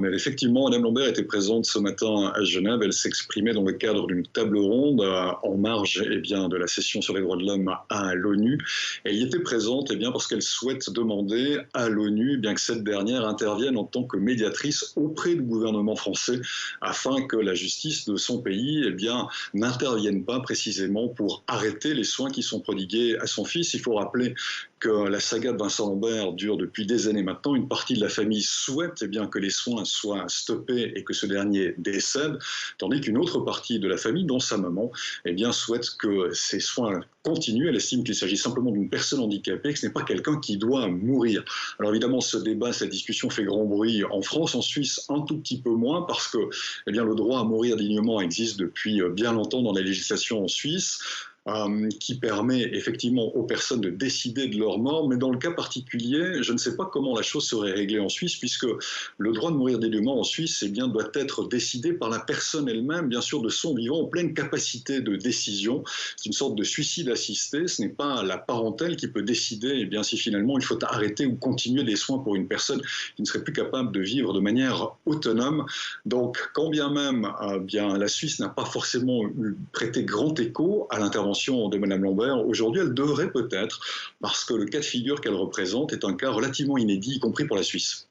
Mais effectivement, Madame Lambert était présente ce matin à Genève. Elle s'exprimait dans le cadre d'une table ronde en marge bien, de la session sur les droits de l'homme à l'ONU. Elle y était présente parce qu'elle souhaite demander à l'ONU bien que cette dernière intervienne en tant que médiatrice auprès du gouvernement français afin que la justice de son pays n'intervienne pas précisément pour arrêter les soins qui sont prodigués à son fils. Il faut rappeler que la saga de Vincent Lambert dure depuis des années maintenant. Une partie de la famille souhaite que les soins soient stoppés et que ce dernier décède, tandis qu'une autre partie de la famille, dont sa maman, souhaite que ces soins continuent. Elle estime qu'il s'agit simplement d'une personne handicapée, que ce n'est pas quelqu'un qui doit mourir. Alors évidemment, ce débat, cette discussion fait grand bruit en France, en Suisse un tout petit peu moins, parce que le droit à mourir dignement existe depuis bien longtemps dans la législation en Suisse. Qui permet effectivement aux personnes de décider de leur mort, mais dans le cas particulier, je ne sais pas comment la chose serait réglée en Suisse, puisque le droit de mourir dignement en Suisse doit être décidé par la personne elle-même, bien sûr de son vivant, en pleine capacité de décision. C'est une sorte de suicide assisté, ce n'est pas la parentèle qui peut décider si finalement il faut arrêter ou continuer des soins pour une personne qui ne serait plus capable de vivre de manière autonome. Donc quand bien même la Suisse n'a pas forcément prêté grand écho à l'intervention de Mme Lambert, aujourd'hui elle devrait peut-être, parce que le cas de figure qu'elle représente est un cas relativement inédit, y compris pour la Suisse.